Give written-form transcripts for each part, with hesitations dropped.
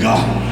मिलेगा।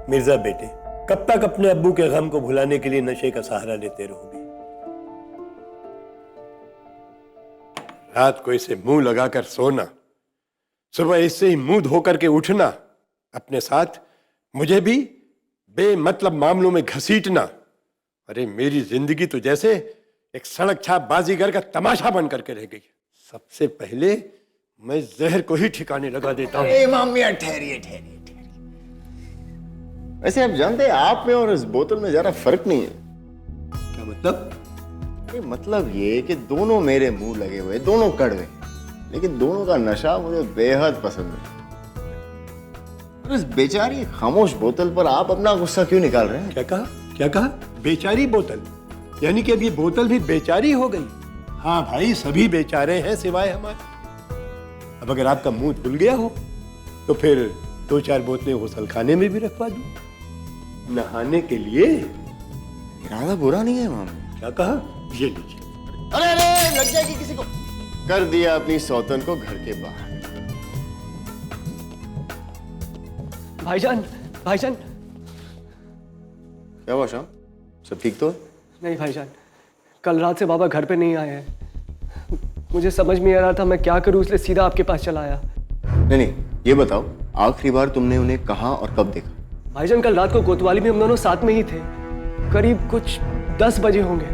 मिर्जा बेटे, कब तक अपने अब्बू के गम को भुलाने के लिए नशे का सहारा लेते रहोगे? रात को इसे मुंह लगाकर सोना, सुबह इससे ही मुंह धोकर के उठना, अपने साथ मुझे भी बेमतलब मामलों में घसीटना। अरे मेरी जिंदगी तो जैसे एक सड़क छाप बाजीगर का तमाशा बन करके रह गई। सबसे पहले मैं जहर को ही ठिकाने लगा देता हूँ। इमाम मियां ठहरिए ठहरिए। वैसे आप जानते हैं आप में और इस बोतल में जरा फर्क नहीं है। क्या मतलब? मतलब ये कि दोनों मेरे मुंह लगे हुए, दोनों कड़वे, लेकिन दोनों का नशा मुझे बेहद पसंद है। और इस बेचारी खामोश बोतल पर आप अपना गुस्सा क्यों निकाल रहे हैं? क्या कहा? क्या कहा? बेचारी बोतल? यानी कि अब ये बोतल भी बेचारी हो गई? हाँ भाई, सभी बेचारे हैं सिवाय हमारे। अब अगर आपका मुंह धुल गया हो तो फिर 2-4 बोतलें गुसलखाने में भी रखवा दूं, नहाने के लिए। इरादा बुरा नहीं है इमाम। क्या कहा? ये लीजिए। अरे अरे, लग जाएगी किसी को। कर दिया अपनी सौतन को घर के बाहर। भाईजान, भाईजान। क्या हुआ शाम? सब ठीक तो है? नहीं भाईजान, कल रात से बाबा घर पे नहीं आए हैं। मुझे समझ में आ रहा था मैं क्या करूं, इसलिए सीधा आपके पास चला आया। नहीं, ये बताओ आखिरी बार तुमने उन्हें कहाँ और कब देखा? भाईजान कल रात को कोतवाली में हम दोनों साथ में ही थे। करीब कुछ 10 बजे होंगे।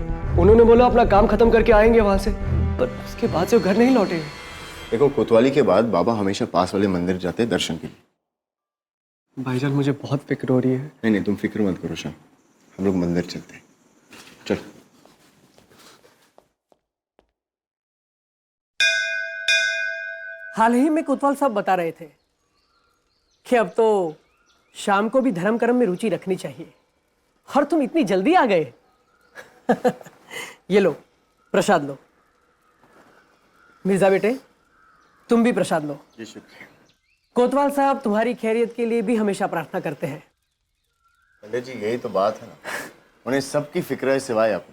उन्होंने बोला अपना काम खत्म करके आएंगे वहां से, पर उसके बाद से वो घर नहीं लौटे। देखो, कोतवाली के बाद बाबा हमेशा पास वाले मंदिर जाते हैं दर्शन के लिए। भाईजान मुझे बहुत फिक्र हो रही है। नहीं, तुम फिक्र मत करो शाम, हम लोग मंदिर चलते हैं। चल। हाल ही में कोतवाल साहब बता रहे थे कि अब तो शाम को भी धर्म कर्म में रुचि रखनी चाहिए, और तुम इतनी जल्दी आ गए। ये लो प्रसाद लो। मिर्जा बेटे, तुम भी प्रसाद लो। जी शुक्रिया। कोतवाल साहब तुम्हारी खैरियत के लिए भी हमेशा प्रार्थना करते हैं। पंडित जी, यही तो बात है ना, उन्हें सबकी फिक्र है सिवाय आप।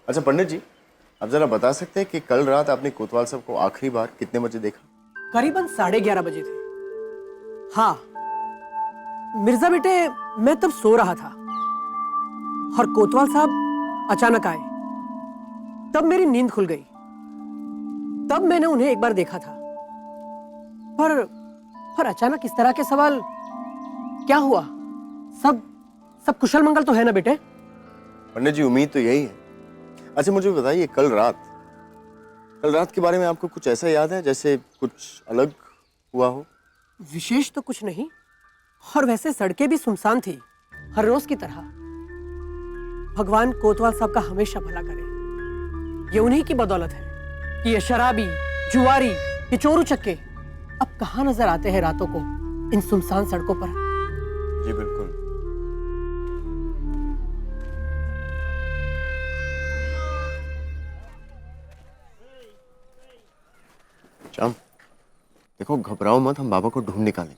अच्छा पंडित जी, आप जरा बता सकते हैं कि कल रात आपने कोतवाल साहब को आखिरी बार कितने बजे देखा? करीबन 11:30 बजे थे। हाँ मिर्जा बेटे, मैं तब सो रहा था और कोतवाल साहब अचानक आए। तब मेरी नींद खुल गई। तब मैंने उन्हें एक बार देखा था, पर अचानक इस तरह के सवाल क्या हुआ? सब कुशल मंगल तो है ना बेटे? पंडित जी, उम्मीद तो यही है। अच्छा मुझे बताइए, कल रात के बारे में आपको कुछ ऐसा याद है जैसे कुछ अलग हुआ हो? विशेष तो कुछ नहीं, और वैसे सड़कें भी सुनसान थी हर रोज की तरह। भगवान कोतवाल साहब का हमेशा भला करे। ये उन्हीं की बदौलत है कि ये शराबी, जुआरी, ये चोर उचक्के अब कहाँ नजर आते हैं रातों को इन सुनसान सड़कों पर। जी बिल्कुल। श्याम, देखो घबराओ मत, हम बाबा को ढूंढ निकालेंगे।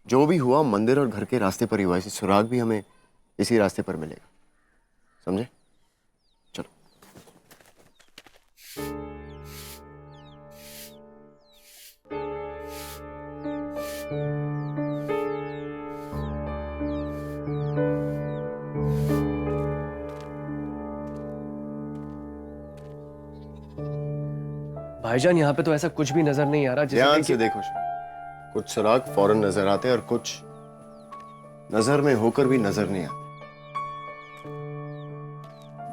जो भी हुआ मंदिर और घर के रास्ते पर ही हुआ, इसी सुराग भी हमें इसी रास्ते पर मिलेगा, समझे? चलो। भाईजान यहाँ पे तो ऐसा कुछ भी नजर नहीं आ रहा ध्यान जैसे से देखो श्याम, कुछ सुराग फौरन नजर आते हैं और कुछ नजर में होकर भी नजर नहीं आते।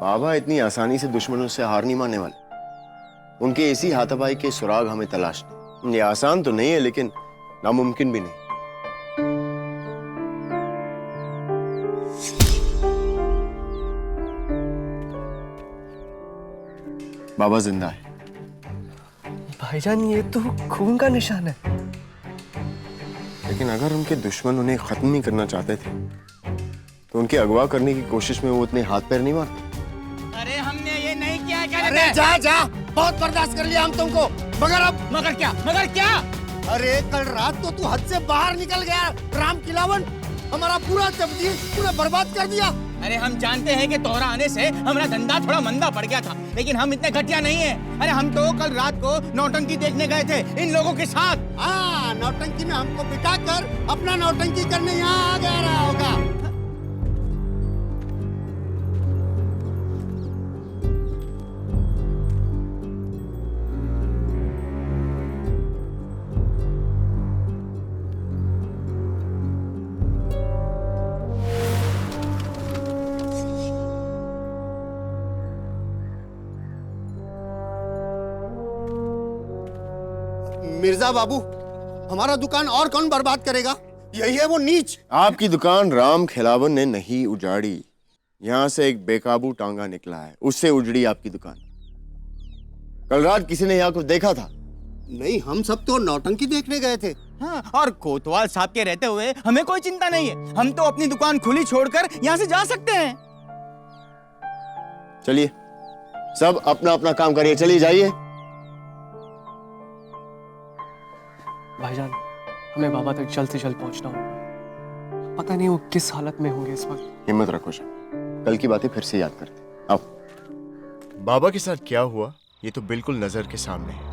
बाबा इतनी आसानी से दुश्मनों से हार नहीं मानने वाले। उनके इसी हाथापाई के सुराग हमें तलाशने। ये आसान तो नहीं है लेकिन नामुमकिन भी नहीं। बाबा जिंदा है। भाईजान ये तो खून का निशान है। लेकिन अगर उनके दुश्मन उन्हें खत्म नहीं करना चाहते थे तो उनके अगवा करने की कोशिश में वो इतने हाथ पैर नहीं मारते। अरे हमने ये नहीं किया। क्या अरे जा जा, बहुत बर्दाश्त कर लिया हम तुमको, मगर क्या? अरे कल रात तो तू हद से बाहर निकल गया। राम किलावन हमारा पूरा तब्दील तूने बर्बाद कर दिया। अरे हम जानते हैं कि तोहरा आने से हमारा धंधा थोड़ा मंदा पड़ गया था, लेकिन हम इतने घटिया नहीं है। अरे हम तो कल रात को नौटंकी देखने गए थे इन लोगों के साथ। हाँ, नौटंकी में हमको बिठा कर अपना नौटंकी करने यहाँ आ गया रहा होगा। मिर्जा बाबू, हमारा दुकान और कौन बर्बाद करेगा? यही है वो नीच। आपकी दुकान राम खिलावन ने नहीं उजाड़ी, यहां से एक बेकाबू टांगा निकला है, उससे उजड़ी आपकी दुकान। कल रात किसी ने यहाँ कुछ देखा था? नहीं, हम सब तो नौटंकी देखने गए थे। हाँ, और कोतवाल साहब के रहते हुए हमें कोई चिंता नहीं है। हम तो अपनी दुकान खुली छोड़कर यहाँ से जा सकते हैं। चलिए सब अपना अपना काम करिए, चलिए जाइए। भाईजान हमें बाबा तक जल्द से जल्द पहुंचना होगा। पता नहीं वो किस हालत में होंगे इस वक्त। हिम्मत रखो श्याम, कल की बातें फिर से याद करते। आओ। बाबा के साथ क्या हुआ ये तो बिल्कुल नजर के सामने है।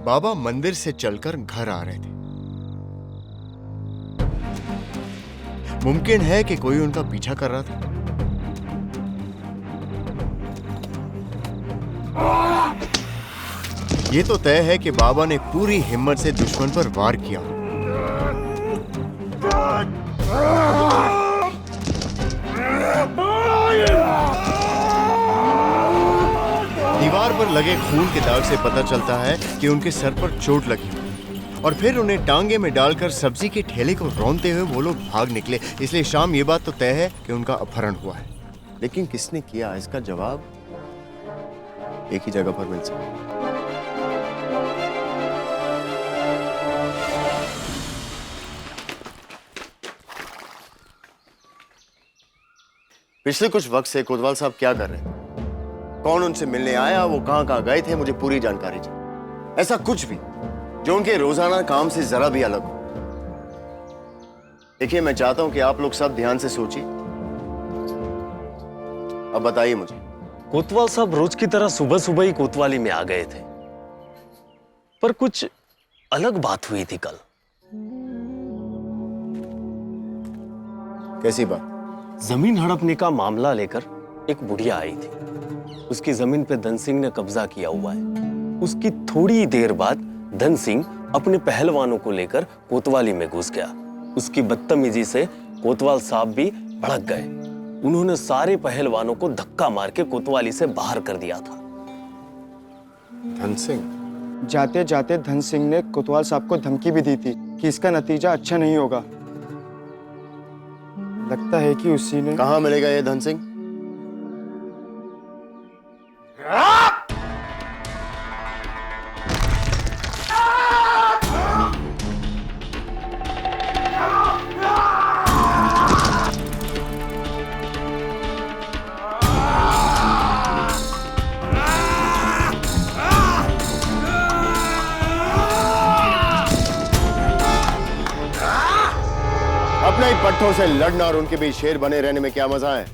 बाबा मंदिर से चलकर घर आ रहे थे। मुमकिन है कि कोई उनका पीछा कर रहा था। ये तो तय है कि बाबा ने पूरी हिम्मत से दुश्मन पर वार किया। दीवार पर लगे खून के दाग से पता चलता है कि उनके सर पर चोट लगी और फिर उन्हें टांगे में डालकर सब्जी के ठेले को रौंदते हुए वो लोग भाग निकले। इसलिए शाम ये बात तो तय है कि उनका अपहरण हुआ है, लेकिन किसने किया इसका जवाब एक ही जगह पर मिल सकता है। पिछले कुछ वक्त से कोतवाल साहब क्या कर रहे हैं, कौन उनसे मिलने आया, वो कहां गए थे, मुझे पूरी जानकारी चाहिए। ऐसा कुछ भी जो उनके रोजाना काम से जरा भी अलग हो। देखिए मैं चाहता हूं कि आप लोग सब ध्यान से सोचिए। अब बताइए मुझे। कोतवाल साहब रोज की तरह सुबह सुबह ही कोतवाली में आ गए थे, पर कुछ अलग बात हुई थी कल। कैसी बात? जमीन हड़पने का मामला लेकर एक बुढ़िया आई थी। उसकी जमीन पे धन सिंह ने कब्जा किया हुआ है। उसकी थोड़ी देर बाद धन सिंह अपने पहलवानों को लेकर कोतवाली में घुस गया। उसकी बदतमीजी से कोतवाल साहब भी भड़क गए। उन्होंने सारे पहलवानों को धक्का मार के कोतवाली से बाहर कर दिया था। धन सिंह? जाते जाते धन सिंह ने कोतवाल साहब को धमकी भी दी थी कि इसका नतीजा अच्छा नहीं होगा। लगता है कि उसी ने। कहां मिलेगा ये धन सिंह? अपने ही पट्टों से लड़ना और उनके बीच शेर बने रहने में क्या मजा है?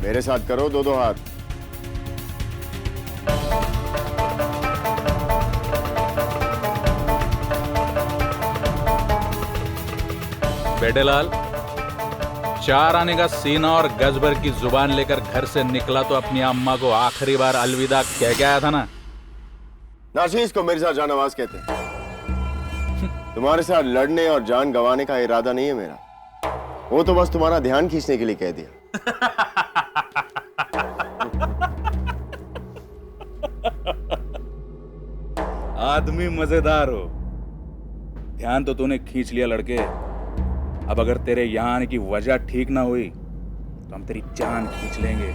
मेरे साथ करो दो दो हाथ। बेटेलाल, 4 आने का सीना और गज भर की जुबान लेकर घर से निकला तो अपनी अम्मा को आखिरी बार अलविदा कह के आया था ना? नाशीज को मिर्जा जानवाज कहते हैं। तुम्हारे साथ लड़ने और जान गंवाने का इरादा नहीं है मेरा, वो तो बस तुम्हारा ध्यान खींचने के लिए कह दिया। आदमी मजेदार हो। ध्यान तो तूने खींच लिया लड़के। अब अगर तेरे यहाँ आने की वजह ठीक ना हुई तो हम तेरी जान खींच लेंगे।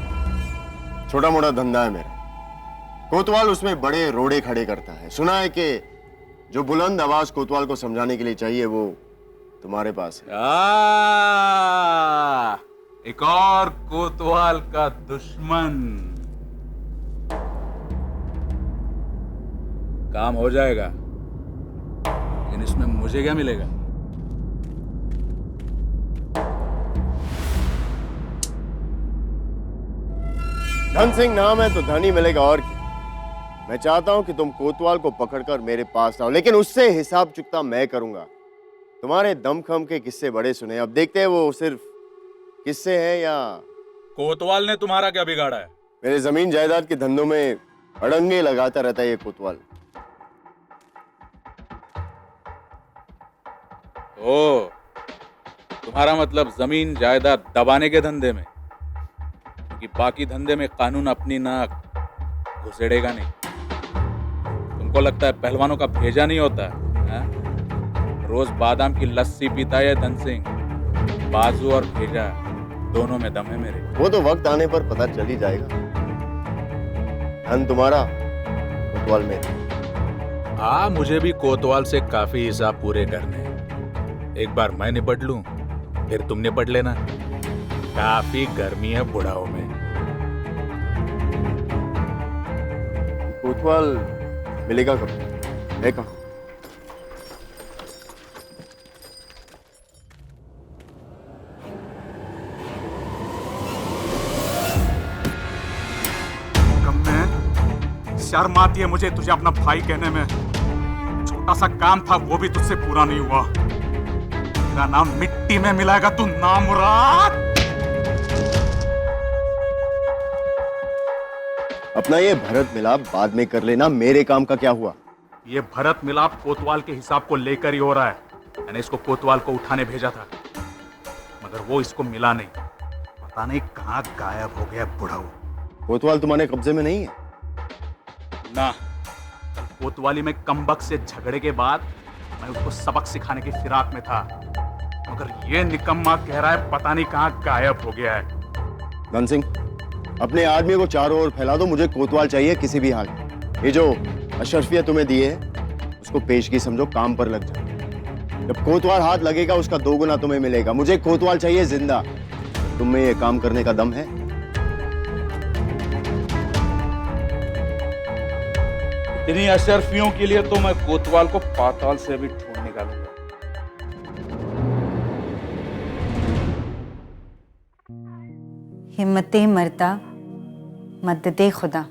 छोटा मोटा धंधा है मेरा, कोतवाल उसमें बड़े रोड़े खड़े करता है। सुना है कि जो बुलंद आवाज कोतवाल को समझाने के लिए चाहिए वो तुम्हारे पास है। एक और कोतवाल का दुश्मन। काम हो जाएगा, लेकिन इसमें मुझे क्या मिलेगा? धन सिंह नाम है तो धन ही मिलेगा और क्या। मैं चाहता हूं कि तुम कोतवाल को पकड़कर मेरे पास लाओ, लेकिन उससे हिसाब चुकता मैं करूंगा। तुम्हारे दमखम के किस्से बड़े सुने, अब देखते हैं वो सिर्फ किस्से हैं या। कोतवाल ने तुम्हारा क्या बिगाड़ा है? मेरे जमीन जायदाद के धंधों में अड़ंगे लगाता रहता है ये कोतवाल। ओ, तुम्हारा मतलब जमीन जायदाद दबाने के धंधे में? क्योंकि बाकी धंधे में कानून अपनी नाक घुसेड़ेगा नहीं। तुमको लगता है पहलवानों का भेजा नहीं होता है? रोज बादाम की लस्सी पीता है धन सिंह। बाजू और भेजा दोनों में दम है मेरे। वो तो वक्त आने पर पता चल ही जाएगा। धन तुम्हारा, कोतवाल मेरा। मुझे भी कोतवाल से काफी हिसाब पूरे करने हैं। एक बार मैं निपट लूं, फिर तुम निपट लेना। काफी गर्मी है बुढ़ाओं में। कोतवाल मिलेगा कब? है कहाँ? शर्म आती है मुझे तुझे अपना भाई कहने में। छोटा सा काम था वो भी तुझसे पूरा नहीं हुआ। तेरा नाम मिट्टी में मिलाएगा तू नामुराद। अपना ये भरत मिलाप बाद में कर लेना, मेरे काम का क्या हुआ? ये भरत मिलाप कोतवाल के हिसाब को लेकर ही हो रहा है। मैंने इसको कोतवाल को उठाने भेजा था, मगर वो इसको मिला नहीं। पता नहीं कहाँ गायब हो गया बुढ़ाऊ। कोतवाल तुम्हारे कब्जे में नहीं है ना। कल कोतवाली में कमबक से झगड़े के बाद मैं उसको सबक सिखाने की फिराक में था, मगर ये निकम्मा कह रहा है पता नहीं कहाँ गायब हो गया है। धन सिंह, अपने आदमी को चारों ओर फैला दो, मुझे कोतवाल चाहिए किसी भी हाल में। ये जो अशरफियत तुम्हें दी है उसको पेशगी समझो, काम पर लग जाओ। जब कोतवाल हाथ लगेगा उसका 2 गुना तुम्हें मिलेगा। मुझे कोतवाल चाहिए जिंदा। तुम में ये काम करने का दम है? इतनी अशरफियों के लिए तो मैं कोतवाल को पाताल से भी ढूंढ निकालूंगा। हिम्मते मरता मददे खुदा।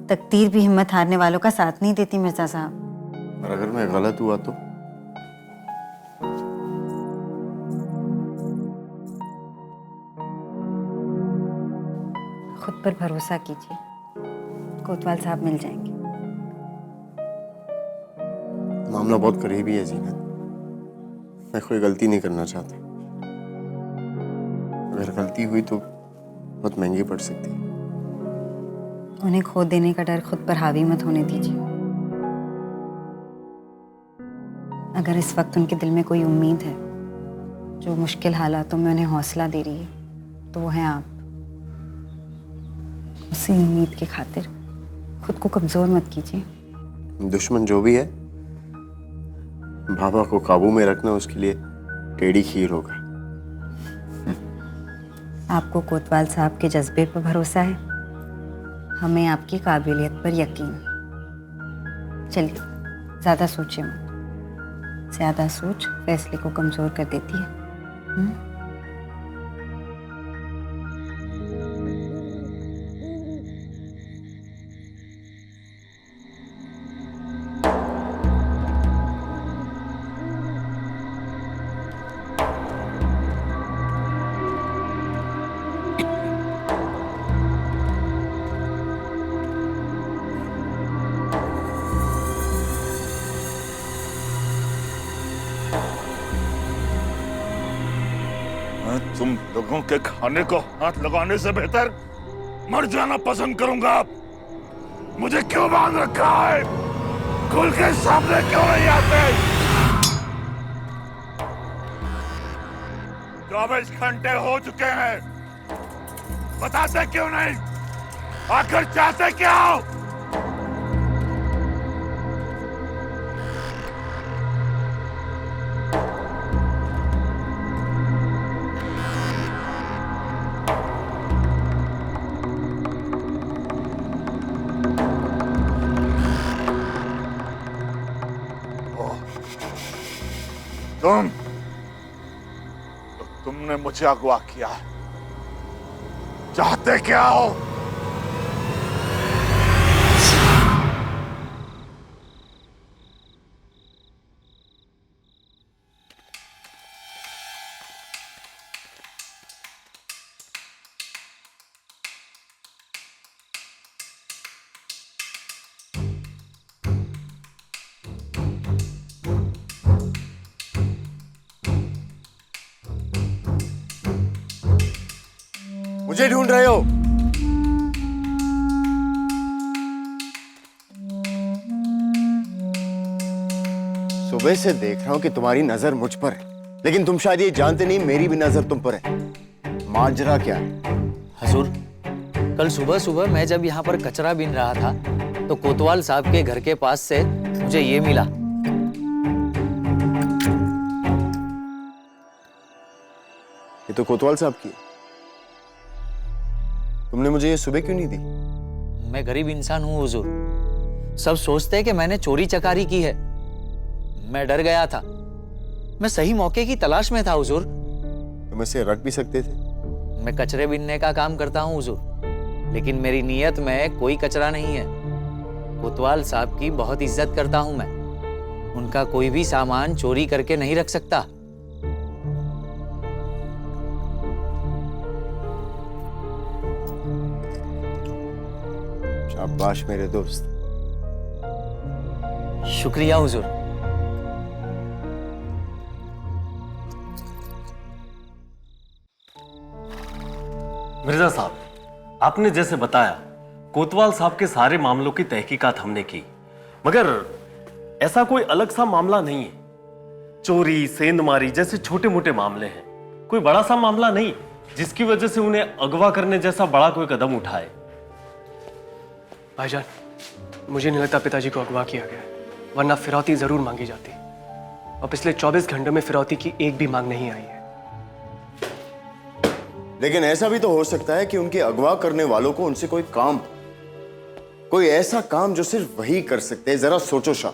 तकदीर भी हिम्मत हारने वालों का साथ नहीं देती मिर्जा साहब। और अगर मैं गलत हुआ तो? खुद पर भरोसा कीजिए, कोतवाल साहब मिल जाएंगे। मामला बहुत करीबी है जीनत। मैं कोई गलती नहीं करना चाहता। अगर गलती हुई तो बहुत महंगी पड़ सकती है। उन्हें खो देने का डर खुद पर हावी मत होने दीजिए। अगर इस वक्त उनके दिल में कोई उम्मीद है जो मुश्किल हालातों में उन्हें हौसला दे रही है, तो वो है आप। उसी उम्मीद की खातिर खुद को कमजोर मत कीजिए। दुश्मन जो भी है, बाबा को काबू में रखना उसके लिए टेढ़ी खीर होगा। आपको कोतवाल साहब के जज्बे पर भरोसा है, हमें आपकी काबिलियत पर यकीन। चलिए, ज्यादा सोचिए मत। ज्यादा सोच फैसले को कमजोर कर देती है। तुम लोगों के खाने को हाथ लगाने से बेहतर मर जाना पसंद करूंगा। मुझे क्यों बांध रखा है? खुल के सामने क्यों नहीं आते? 24 घंटे हो चुके हैं, बताते क्यों नहीं? आखिर चाहते क्या हो? तुमने मुझे अगवा किया, चाहते क्या हो? मुझे ढूंढ रहे हो? सुबह से देख रहा हूं कि तुम्हारी नजर मुझ पर है, लेकिन तुम शायद ये जानते नहीं मेरी भी नजर तुम पर है। माजरा क्या है? हजूर, कल सुबह सुबह मैं जब यहाँ पर कचरा बीन रहा था तो कोतवाल साहब के घर के पास से मुझे ये मिला। ये तो कोतवाल साहब की है। तुमने मुझे ये सुबह क्यों नहीं दी? मैं गरीब इंसान हूँ हुजूर। सब सोचते हैं कि मैंने चोरी चकारी की है। मैं डर गया था। मैं सही मौके की तलाश में था हुजूर। तुम इसे रख भी सकते थे। मैं कचरे बीनने का काम करता हूँ हुजूर, लेकिन मेरी नीयत में कोई कचरा नहीं है। कोतवाल साहब की बहुत इज्जत करता हूँ मैं। उनका कोई भी सामान चोरी करके नहीं रख सकता। शाबाश मेरे दोस्त। शुक्रिया हुजूर। मिर्जा साहब, आपने जैसे बताया कोतवाल साहब के सारे मामलों की तहकीकात हमने की, मगर ऐसा कोई अलग सा मामला नहीं है। चोरी, सेंधमारी जैसे छोटे मोटे मामले हैं, कोई बड़ा सा मामला नहीं जिसकी वजह से उन्हें अगवा करने जैसा बड़ा कोई कदम उठाए। भाईजान, मुझे नहीं लगता पिताजी को अगवा किया गया, वरना फिरौती जरूर मांगी जाती। और पिछले 24 घंटों में फिरौती की एक भी मांग नहीं आई है। लेकिन ऐसा भी तो हो सकता है कि उनके अगवा करने वालों को उनसे कोई काम, कोई ऐसा काम जो सिर्फ वही कर सकते हैं। जरा सोचो शाह,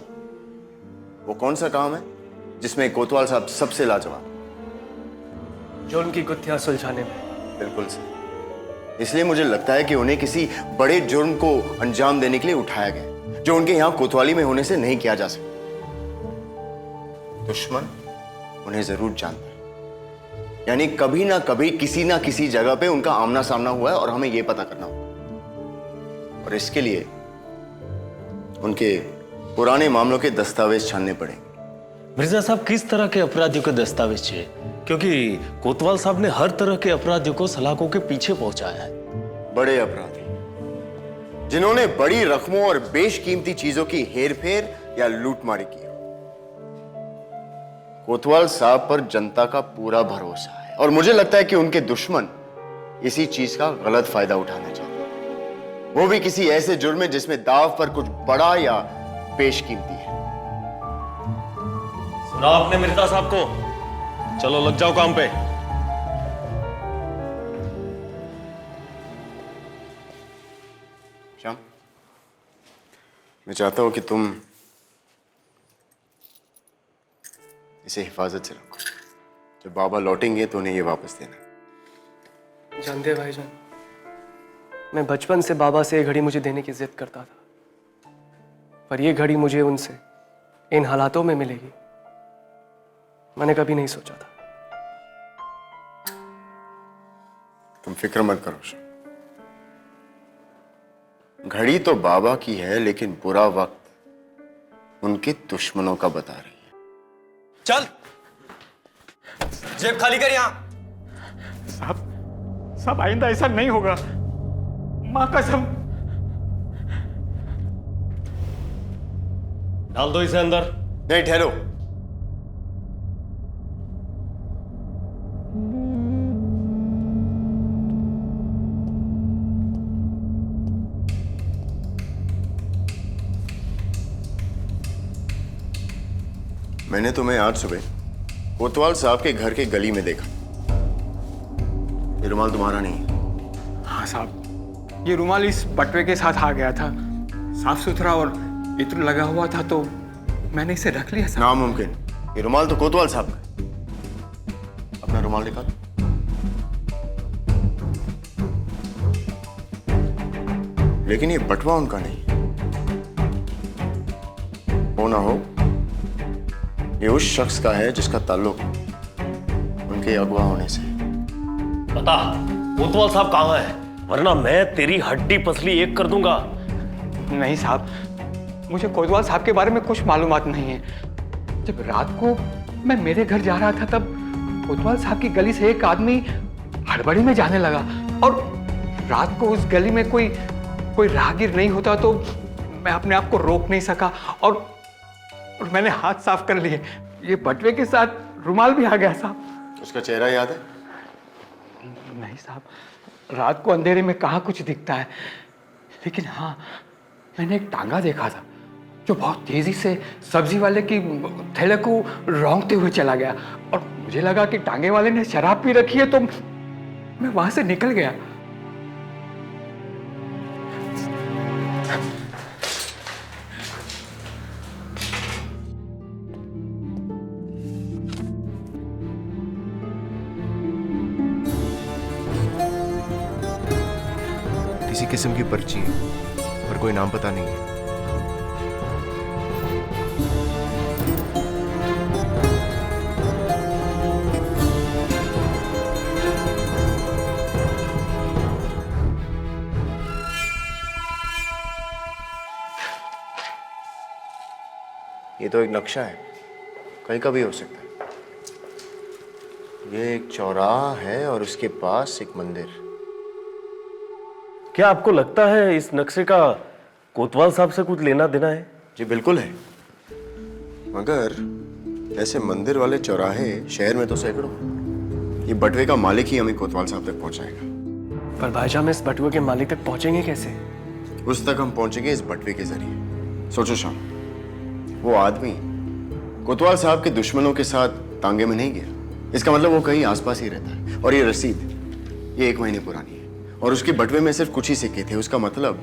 वो कौन सा काम है जिसमें कोतवाल साहब सबसे लाजवाब? जो उनकी गुत्थियां सुलझाने में। बिल्कुल सही। इसलिए मुझे लगता है कि उन्हें किसी बड़े जुर्म को अंजाम देने के लिए उठाया गया, जो उनके यहां कोतवाली में होने से नहीं किया जा सकता। दुश्मन उन्हें जरूर जानता है, यानी कभी ना कभी किसी ना किसी जगह पे उनका आमना सामना हुआ है और हमें यह पता करना होगा। और इसके लिए उनके पुराने मामलों के दस्तावेज छानने पड़ेंगे। मिर्जा साहब, किस तरह के अपराधियों के दस्तावेज चाहिए? क्योंकि कोतवाल साहब ने हर तरह के अपराधियों को सलाखों के पीछे पहुंचाया है। बड़े अपराधी जिन्होंने बड़ी रकमों और बेशकीमती चीजों की हेरफेर या लूटमारी की हो। कोतवाल साहब पर जनता का पूरा भरोसा है और मुझे लगता है कि उनके दुश्मन इसी चीज का गलत फायदा उठाना चाहते हैं, वो भी किसी ऐसे जुर्म में जिसमें दाव पर कुछ बड़ा या बेशकीमती है। सुना आपने मिर्जा साहब को? चलो लग जाओ काम पे। श्याम, मैं चाहता हूं कि तुम इसे हिफाजत से रखो। जब बाबा लौटेंगे तो उन्हें ये वापस देना। जानते हैं भाईजान, मैं बचपन से बाबा से ये घड़ी मुझे देने की जिद करता था, पर ये घड़ी मुझे उनसे इन हालातों में मिलेगी मैंने कभी नहीं सोचा था। तुम फिक्र मत करो शाम। घड़ी तो बाबा की है, लेकिन बुरा वक्त उनके दुश्मनों का बता रही है। चल, जेब खाली कर यहां। साहब आइंदा ऐसा नहीं होगा, मां कसम। डाल दो इसे अंदर। नहीं, ठहरो। मैंने तुम्हें आज सुबह कोतवाल साहब के घर के गली में देखा। ये रुमाल तुम्हारा नहीं है। हाँ साहब, ये रुमाल इस बटवे के साथ आ गया था। साफ सुथरा और इत्र लगा हुआ था तो मैंने इसे रख लिया साहब। नामुमकिन, ये रुमाल तो कोतवाल साहब का है। अपना रुमाल निकालो। लेकिन ये बटवा उनका नहीं है। हो ना हो, ये उस शख्स का है जिसका ताल्लुक उनके अगवा होने से। बता कोतवाल साहब कहाँ है, वरना मैं तेरी हड्डी पसली एक कर दूंगा। नहीं साहब, मुझे कोतवाल साहब के बारे में कुछ मालूमात नहीं है। जब रात को मैं मेरे घर जा रहा था तब कोतवाल साहब की गली से एक आदमी हड़बड़ी में जाने लगा, और रात को उस गली में कोई राहगीर नहीं होता तो मैं अपने आप को रोक नहीं सका और मैंने हाथ साफ कर लिए। ये बटवे के साथ रुमाल भी आ गया साहब। उसका चेहरा याद है? नहीं साहब, रात को अंधेरे में कहाँ कुछ दिखता है, लेकिन हाँ, मैंने एक टांगा देखा था जो बहुत तेजी से सब्जी वाले की थैले को रौंदते हुए चला गया, और मुझे लगा कि टांगे वाले ने शराब पी रखी है तो मैं वहां से निकल गया। किसी किस्म की पर्ची है पर कोई नाम पता नहीं है। ये तो एक नक्शा है, कहीं का भी हो सकता है। ये एक चौराहा है और उसके पास एक मंदिर। क्या आपको लगता है इस नक्शे का कोतवाल साहब से कुछ लेना देना है? जी बिल्कुल है, मगर ऐसे मंदिर वाले चौराहे शहर में तो सैकड़ों। ये बटवे का मालिक ही हमें कोतवाल साहब तक पहुंचाएगा। पर भाईजान, इस बटुए के मालिक तक पहुंचेंगे कैसे? उस तक हम पहुंचेंगे इस बटवे के जरिए। सोचो शाम, वो आदमी कोतवाल साहब के दुश्मनों के साथ तांगे में नहीं गया, इसका मतलब वो कहीं आसपास ही रहता है। और ये रसीद ये 1 महीने पुरानी है और उसके बटवे में सिर्फ कुछ ही सिक्के थे, उसका मतलब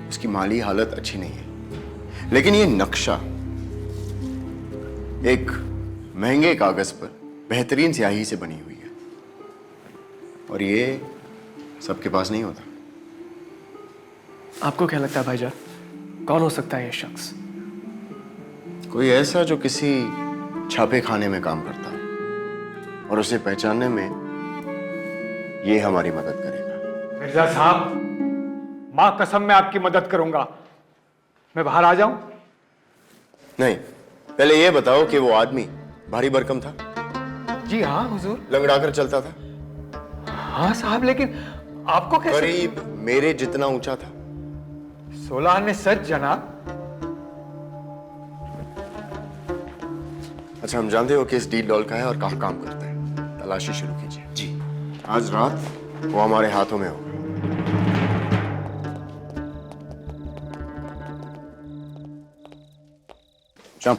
उसकी माली हालत अच्छी नहीं है। लेकिन ये नक्शा एक महंगे कागज पर बेहतरीन स्याही से बनी हुई है और ये सबके पास नहीं होता। आपको क्या लगता है भाईजान, कौन हो सकता है ये शख्स? कोई ऐसा जो किसी छापे खाने में काम करता है, और उसे पहचानने में ये हमारी मदद करेगा। मिर्जा साहब, मां कसम मैं आपकी मदद करूंगा। मैं बाहर आ जाऊं? नहीं, पहले ये बताओ कि वो आदमी भारी भरकम था? जी हाँ हुजूर। लंगड़ाकर चलता था? हाँ साहब, लेकिन आपको कैसे? करीब मेरे जितना ऊंचा था। 16 आने सच जनाब। अच्छा, हम जानते हो कि इस डी डॉल का है और कहाँ काम करता है। तलाशी शुरू कीजिए। जी। आज रात वो हमारे हाथों में होगा। शाम,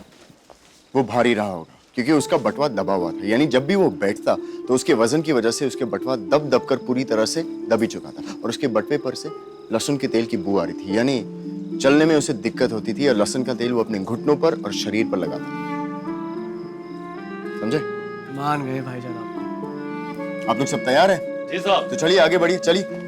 वो भारी रहा होगा क्योंकि उसका बटवा दबा हुआ था, यानी जब भी वो बैठता तो उसके वजन की वजह से उसके बटवा दब दब कर पूरी तरह से दबी चुका था और उसके बटवे पर से लहसुन के तेल की बू आ रही थी, यानी चलने में उसे दिक्कत होती थी और लहसुन का तेल वो अपने घुटनों पर और शरीर पर लगाता था। समझे? मान गए भाईजान आपको। आप लोग सब तैयार हैं? जी साहब। तो चलिए आगे बढ़िए, चलिए।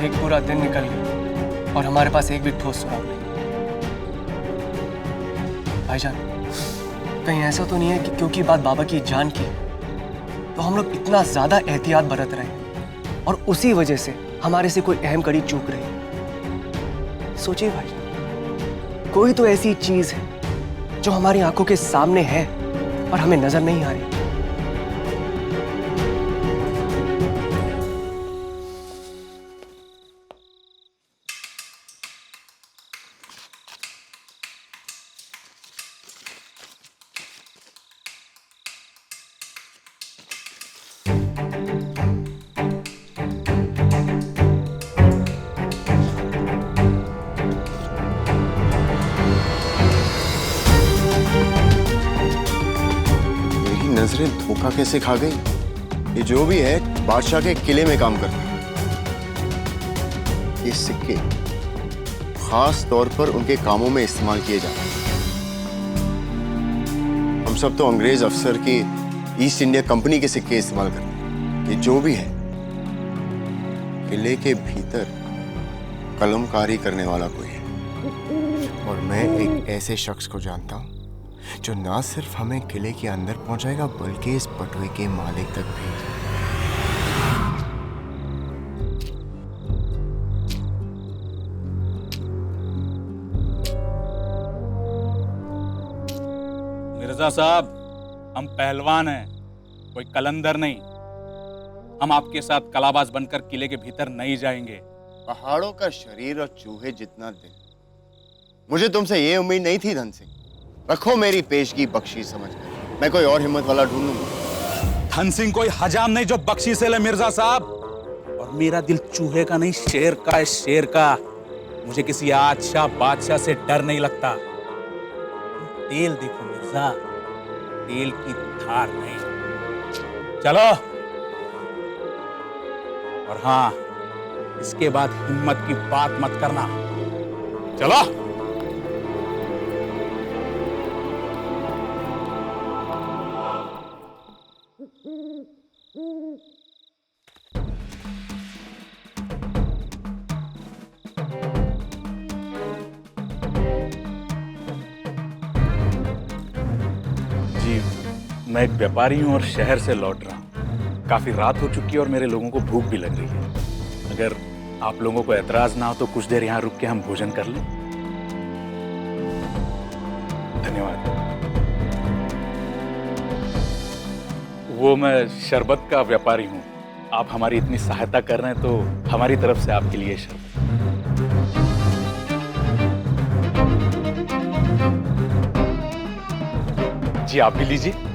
एक पूरा दिन निकल गया और हमारे पास एक भी ठोस सुराग नहीं। भाईजान, कहीं ऐसा तो नहीं है कि क्योंकि बात बाबा की जान की है तो हम लोग इतना ज्यादा एहतियात बरत रहे हैं और उसी वजह से हमारे से कोई अहम कड़ी चूक रही है? सोचिए भाईजान, कोई तो ऐसी चीज है जो हमारी आंखों के सामने है और हमें नजर नहीं आ रही। नजरें धोखा कैसे खा गई? ये जो भी है बादशाह के किले में काम करते हैं। ये सिक्के खास तौर पर उनके कामों में इस्तेमाल किए जाते हैं। हम सब तो अंग्रेज अफसर के ईस्ट इंडिया कंपनी के सिक्के इस्तेमाल करते हैं। ये जो भी है किले के भीतर कलमकारी करने वाला कोई है। और मैं एक ऐसे शख्स को जानता हूं जो ना सिर्फ हमें किले के अंदर पहुंचाएगा बल्कि इस बटुए के मालिक तक भी। मिर्जा साहब, हम पहलवान हैं, कोई कलंदर नहीं। हम आपके साथ कलाबाज बनकर किले के भीतर नहीं जाएंगे। पहाड़ों का शरीर और चूहे जितना दिल, मुझे तुमसे ये उम्मीद नहीं थी धन सिंह। रखो मेरी पेशगी बख्शी समझकर, मैं कोई और हिम्मत वाला ढूंढूंगा। धन सिंह कोई हजाम नहीं जो बख्शी से ले मिर्जा साहब। और मेरा दिल चूहे का नहीं, शेर का है, शेर का। मुझे किसी आदशाह बादशाह से डर नहीं लगता। तेल देखो मिर्जा, तेल की धार नहीं। चलो। और हाँ, इसके बाद हिम्मत की बात मत करना। चलो। मैं एक व्यापारी हूं और शहर से लौट रहा हूं। काफी रात हो चुकी है और मेरे लोगों को भूख भी लग रही है। अगर आप लोगों को एतराज ना हो तो कुछ देर यहां रुक के हम भोजन कर लें। धन्यवाद। वो मैं शरबत का व्यापारी हूं। आप हमारी इतनी सहायता कर रहे हैं तो हमारी तरफ से आपके लिए शरबत। जी आप भी लीजिए।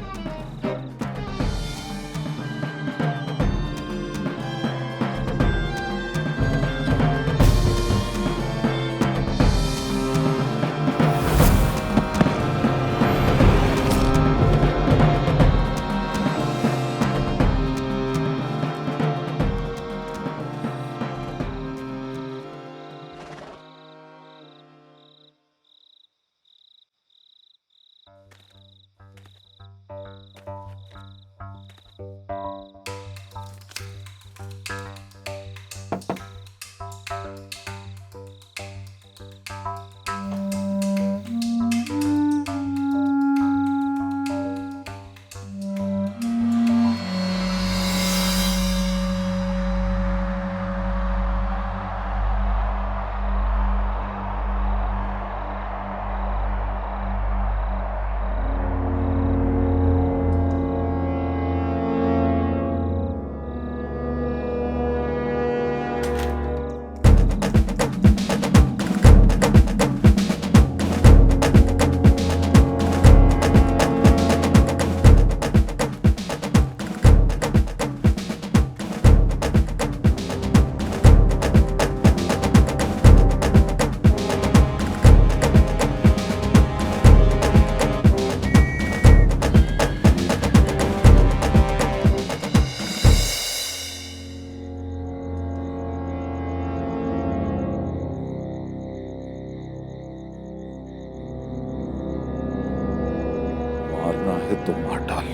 चाहे तो मार डाल,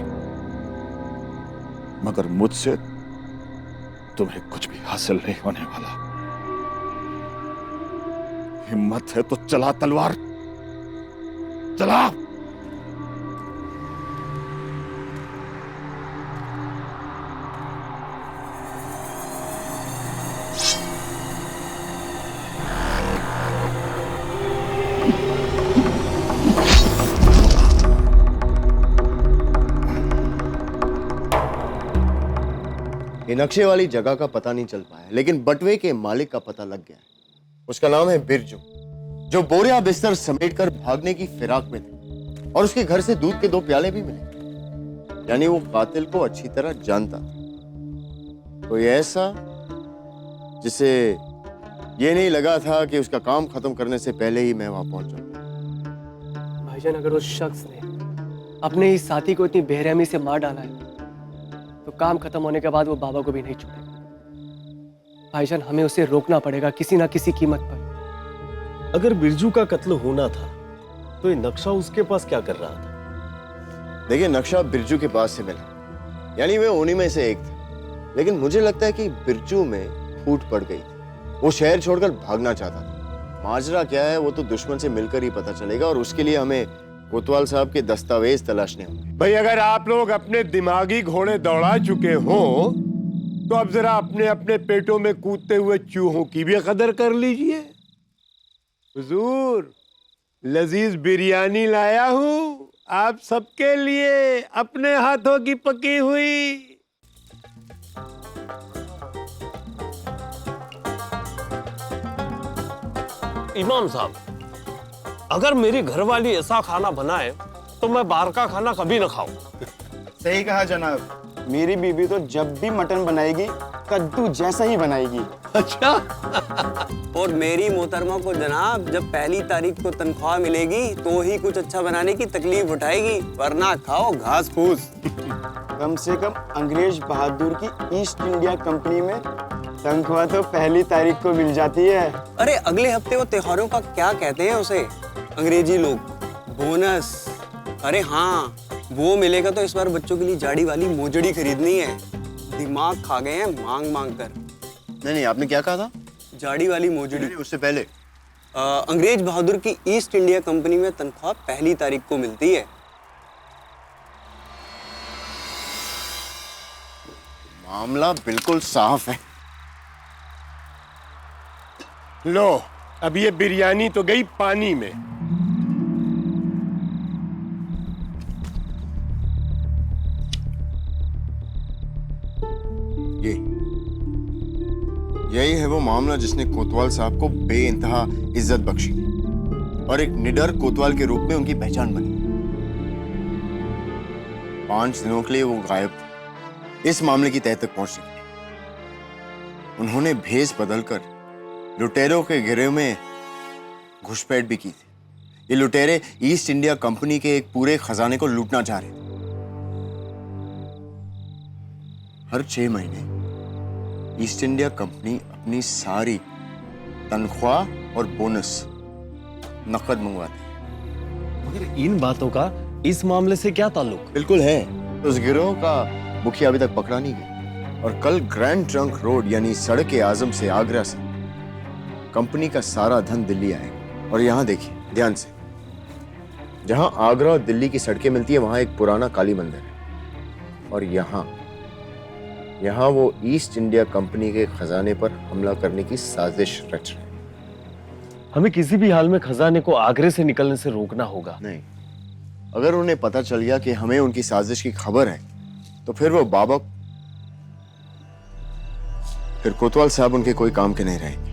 मगर मुझसे तुम्हें कुछ भी हासिल नहीं होने वाला। हिम्मत है तो चला तलवार, चला। ये नक्शे वाली जगह का पता नहीं चल पाया, लेकिन बटवे के मालिक का पता लग गया है। उसका नाम है बिरजू, जो बोरिया बिस्तर समेटकर भागने की फिराक में थे, और उसके घर से दूध के 2 प्याले भी मिले। यानी वो कातिल को अच्छी तरह जानता था। कोई ऐसा जिसे ये नहीं लगा था कि उसका काम खत्म करने से पहले ही मैं वहां पहुंच जाऊंगा। भाईजान, अगर उस शख्स ने अपने ही साथी को इतनी बेरहमी से मार डाला है तो काम खत्म होने के बाद वो बाबा को भी नहीं छोड़ेगा। भाईजान, हमें उसे रोकना पड़ेगा किसी ना किसी कीमत पर। अगर बिरजू का कत्ल होना था तो ये नक्शा उसके पास क्या कर रहा था? देखिए, नक्शा बिरजू के पास से मिला, यानी वे उन्हीं में से एक थे। लेकिन मुझे लगता है कि बिरजू में फूट पड़ गई थी। वो शहर छोड़कर भागना चाहता था। माजरा क्या है वो तो दुश्मन से मिलकर ही पता चलेगा, और उसके लिए हमें कोतवाल साहब के दस्तावेज तलाशने होंगे। भाई, अगर आप लोग अपने दिमागी घोड़े दौड़ा चुके हो तो अब जरा अपने अपने पेटों में कूदते हुए चूहों की भी कदर कर लीजिए। हुजूर, लजीज बिरयानी लाया हूं आप सबके लिए, अपने हाथों की पकी हुई। इमाम साहब, अगर मेरी घरवाली ऐसा खाना बनाए तो मैं बाहर का खाना कभी ना खाऊं। सही कहा जनाब, मेरी बीबी तो जब भी मटन बनाएगी कद्दू जैसा ही बनाएगी। अच्छा। और मेरी मोहतरमा को जनाब जब पहली तारीख को तनख्वाह मिलेगी तो ही कुछ अच्छा बनाने की तकलीफ उठाएगी, वरना खाओ घास फूस। कम से कम अंग्रेज बहादुर की ईस्ट इंडिया कंपनी में तनख्वाह तो पहली तारीख को मिल जाती है। अरे अगले हफ्ते वो त्योहारों का क्या कहते हैं उसे अंग्रेजी लोग, बोनस। अरे हाँ, वो मिलेगा तो इस बार बच्चों के लिए जाड़ी वाली मोजड़ी खरीदनी है। दिमाग खा गए हैं मांग मांग कर। नहीं, आपने क्या कहा था? जाड़ी वाली मोजड़ी। उससे पहले अंग्रेज बहादुर की ईस्ट इंडिया कंपनी में तनख्वाह पहली तारीख को मिलती है। मामला बिल्कुल साफ है। लो, अब ये बिरयानी तो गई पानी में। यही है वो मामला जिसने कोतवाल साहब को बेइंतहा इज्जत बख्शी और एक निडर कोतवाल के रूप में उनकी पहचान बनी। 5 दिनों के लिए वो गायब थे इस मामले की तह तक पहुंचने के लिए। उन्होंने भेष बदलकर लुटेरों के गिरोह में घुसपैठ भी की थी। ये लुटेरे ईस्ट इंडिया कंपनी के एक पूरे खजाने को लूटना चाह रहे थे। हर 6 महीने ईस्ट इंडिया कंपनी अपनी सारी तनख्वाह और बोनस नकद मंगवाती है। मगर इन बातों का इस मामले से क्या ताल्लुक? बिल्कुल है। उस गिरोह का मुखिया अभी तक पकड़ा नहीं गया, और कल ग्रैंड ट्रंक रोड यानी सड़क आजम से आगरा से कंपनी का सारा धन दिल्ली आएगा। और यहाँ देखिए ध्यान से, जहां आगरा और दिल्ली की सड़कें मिलती है वहां एक पुराना काली मंदिर है, और यहाँ वो ईस्ट इंडिया कंपनी के खजाने पर हमला करने की साजिश रच रहे हैं। हमें किसी भी हाल में खजाने को आगरे से निकलने से रोकना होगा। नहीं, अगर उन्हें पता चल गया कि हमें उनकी साजिश की खबर है तो फिर वो बाबा, फिर कोतवाल साहब उनके कोई काम के नहीं रहेंगे।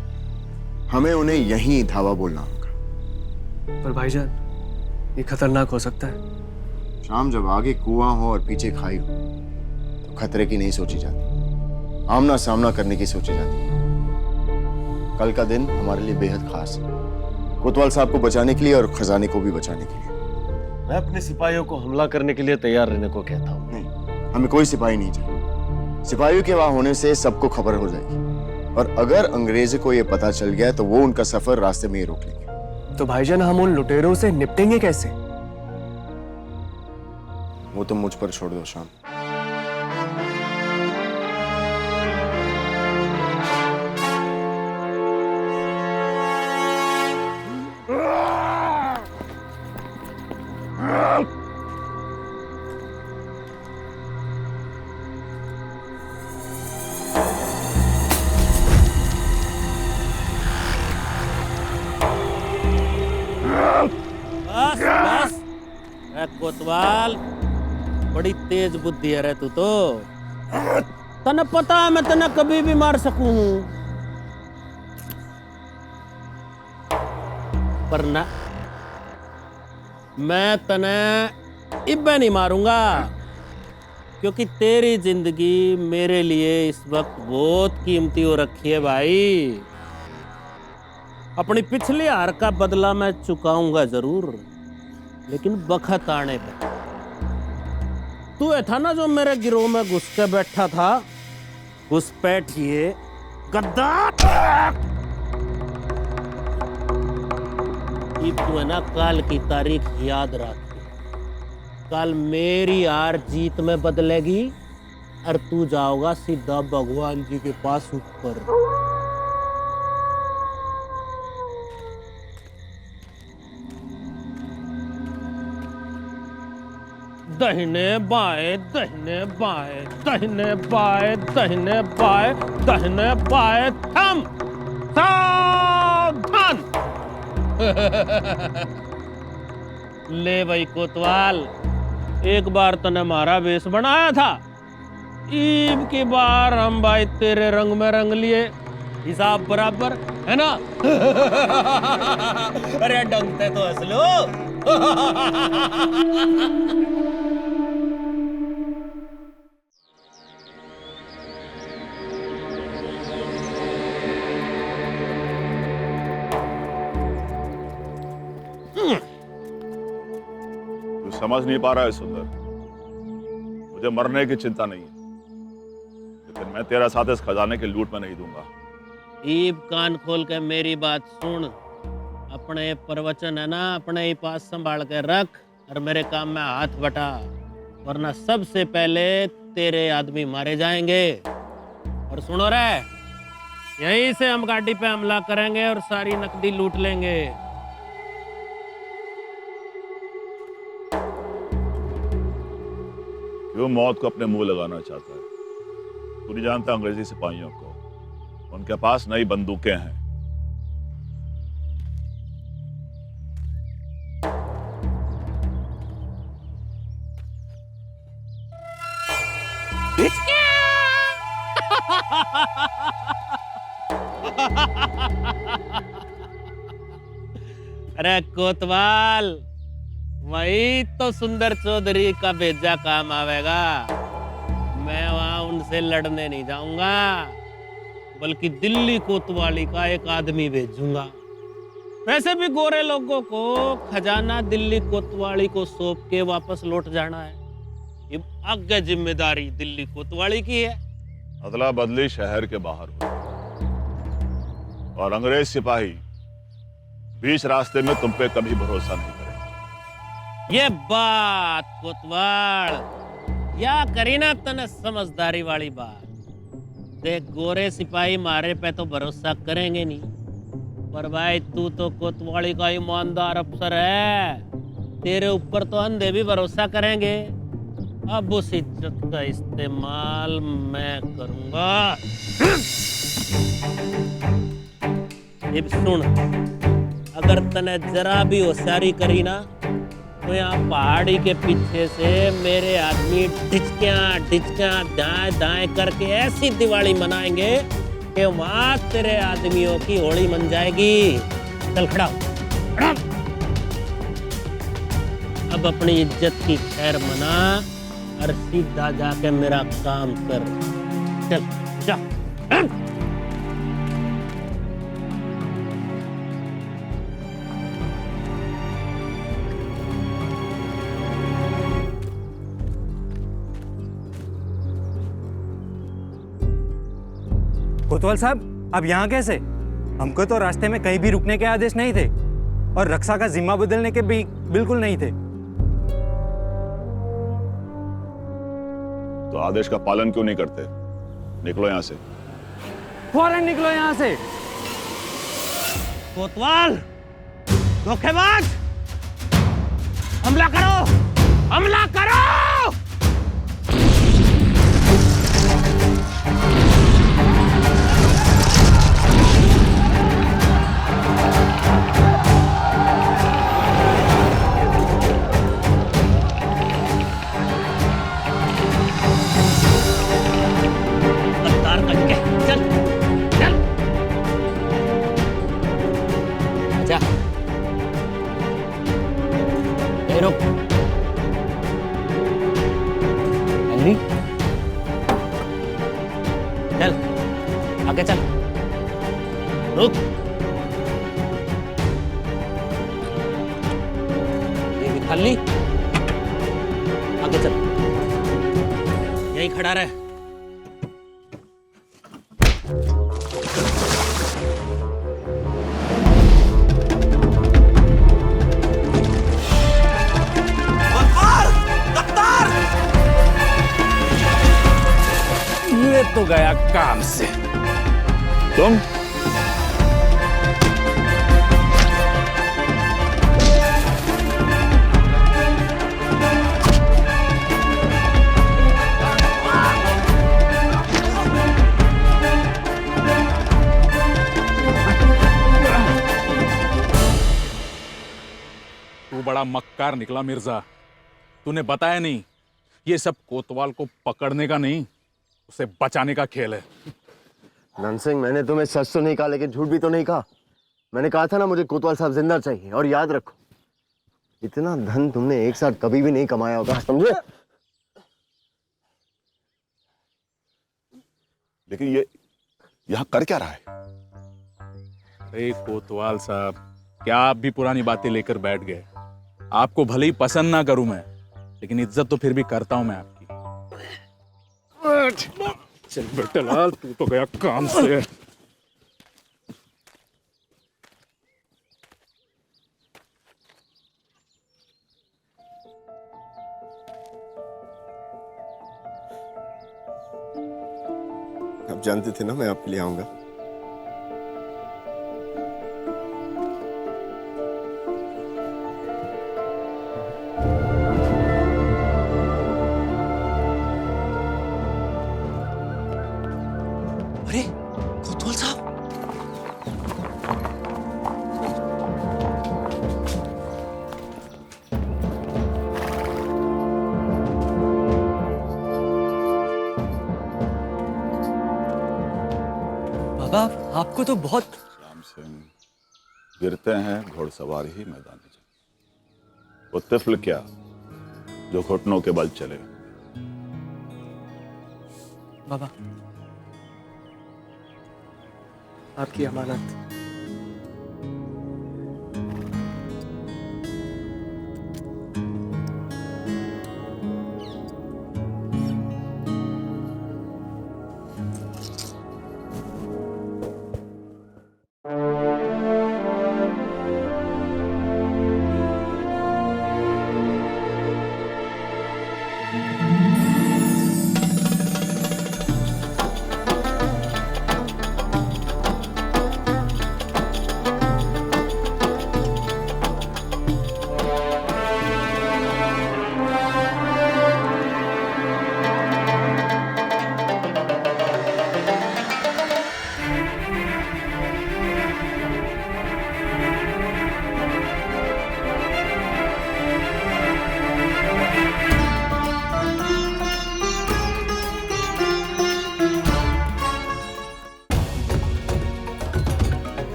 हमें उन्हें यहीं धावा बोलना होगा। पर भाईजान, ये खतरनाक हो सकता है। शाम जब आगे कुआं हो और पीछे खाई हो तो खतरे की नहीं सोची जाती, आमना सामना करने की सोची जाती है। कल का दिन हमारे लिए बेहद खास है, कोतवाल साहब को बचाने के लिए और खजाने को भी बचाने के लिए। मैं अपने सिपाहियों को हमला करने के लिए तैयार रहने को कहता हूँ। नहीं, हमें कोई सिपाही नहीं चाहिए। सिपाहियों के वहां होने से सबको खबर हो जाएगी, और अगर अंग्रेज को यह पता चल गया तो वो उनका सफर रास्ते में ही रोक लेंगे। तो भाईजान, हम उन लुटेरों से निपटेंगे कैसे? वो तुम मुझ पर छोड़ दो श्याम। बस बस। कोतवाल, बड़ी तेज बुद्धि है रे तू तो। तने पता है मैं तने कभी भी मार सकूं, पर ना, मैं तने इब्बे नहीं मारूंगा, क्योंकि तेरी जिंदगी मेरे लिए इस वक्त बहुत कीमती हो रखी है भाई। अपनी पिछली हार का बदला मैं चुकाऊंगा जरूर, लेकिन बखत आने पर। तू है था ना जो मेरे गिरोह में घुस के बैठा था, घुसपैठिए गद्दार। तू है ना, काल की तारीख याद रख। कल मेरी हार जीत में बदलेगी और तू जाओगा सीधा भगवान जी के पास ऊपर। दहिने बाएं, दहिने बाएं, दहिने बाएं, दहिने बाएं, दहिने बाएं, थम, सावधान। ले भाई कोतवाल, एक बार तने हमारा वेश बनाया था, ईब की बार हम भाई तेरे रंग में रंग लिए, हिसाब बराबर है ना। अरे डंगते तो हंस लो। समझ नहीं पा रहा है सुंदर, मुझे मरने की चिंता नहीं है, लेकिन मैं तेरा साथ इस खजाने के लूट में नहीं दूंगा। ईब कान खोल के मेरी बात सुन। अपने प्रवचन है ना, अपने ही पास संभाल के रख और मेरे काम में हाथ बटा, वरना सबसे पहले तेरे आदमी मारे जाएंगे। और सुनो रे, यहीं से हम गाड़ी पे हमला करेंगे और सारी नकदी लूट लेंगे। क्यों मौत को अपने मुंह लगाना चाहता है? तू नहीं जानता अंग्रेजी सिपाहियों को, उनके पास नई बंदूकें हैं। अरे कोतवाल, वही तो सुंदर चौधरी का भेजा काम आवेगा। मैं वहां उनसे लड़ने नहीं जाऊंगा, बल्कि दिल्ली कोतवाली का एक आदमी भेजूंगा। वैसे भी गोरे लोगों को खजाना दिल्ली कोतवाली को सौंप के वापस लौट जाना है। ये आगे जिम्मेदारी दिल्ली कोतवाली की है। अदला बदली शहर के बाहर हो और अंग्रेज सिपाही बीच रास्ते में तुम पे कभी भरोसा नहीं करेंगे। ये बात कोतवाल, या करी ना तने समझदारी वाली बात। देख, गोरे सिपाही मारे पे तो भरोसा करेंगे नहीं, पर भाई तू तो कोतवाली का ईमानदार अफसर है, तेरे ऊपर तो अंधे भी भरोसा करेंगे। अब उस इज्जत का इस्तेमाल मैं करूंगा। ये भी सुन, अगर तने जरा भी होशियारी करी ना, तो यहाँ पहाड़ी के पीछे से मेरे आदमी ढिचक्यां दाएं दाएं करके ऐसी दिवाली मनाएंगे कि वहां तेरे आदमियों की होली मन जाएगी। चल खड़ा हो, खड़ा। अब अपनी इज्जत की खैर मना और सीधा जाके मेरा काम कर। चल जा। कोतवाल साहब, अब यहाँ कैसे? हमको तो रास्ते में कहीं भी रुकने के आदेश नहीं थे और रक्षा का जिम्मा बदलने के भी बिल्कुल नहीं थे। तो आदेश का पालन क्यों नहीं करते? निकलो यहां से। फौरन निकलो यहाँ से। कोतवाल, धोखेबाज, हमला करो, हमला करो! गद्दार कटके, चल, चल। जा। ए, रुक। हेनरी, चल, आगे चल। रुक। ये खाली, आगे चल। यही खड़ा रहे। ये तो गया काम से। तुम तू बड़ा मक्कार निकला मिर्जा। तूने बताया नहीं, ये सब कोतवाल को पकड़ने का नहीं, उसे बचाने का खेल है। ननसिंह, मैंने तुम्हें सच तो नहीं कहा लेकिन झूठ भी तो नहीं कहा। मैंने कहा था ना मुझे कोतवाल साहब जिंदा चाहिए। और याद रखो, इतना धन तुमने एक साथ कभी भी नहीं कमाया होगा, समझे? लेकिन ये यहाँ कर क्या रहा है? अरे कोतवाल साहब, क्या आप भी पुरानी बातें लेकर बैठ गए? आपको भले ही पसंद ना करूं मैं, लेकिन इज्जत तो फिर भी करता हूं मैं आपकी। चल बेटा लाल, तू तो गया काम से। आप जानते थे ना मैं आपके लिए आऊंगा। अरे कोतवाल साहब, बाबा, आपको तो बहुत। श्याम सिंह, गिरते हैं घोड़सवार ही मैदान में जंग। वो तिफल क्या जो घुटनों के बल चले। बाबा, आपकी अमानत।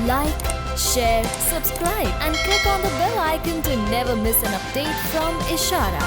Like, share, subscribe and click on the bell icon to never miss an update from Ishara.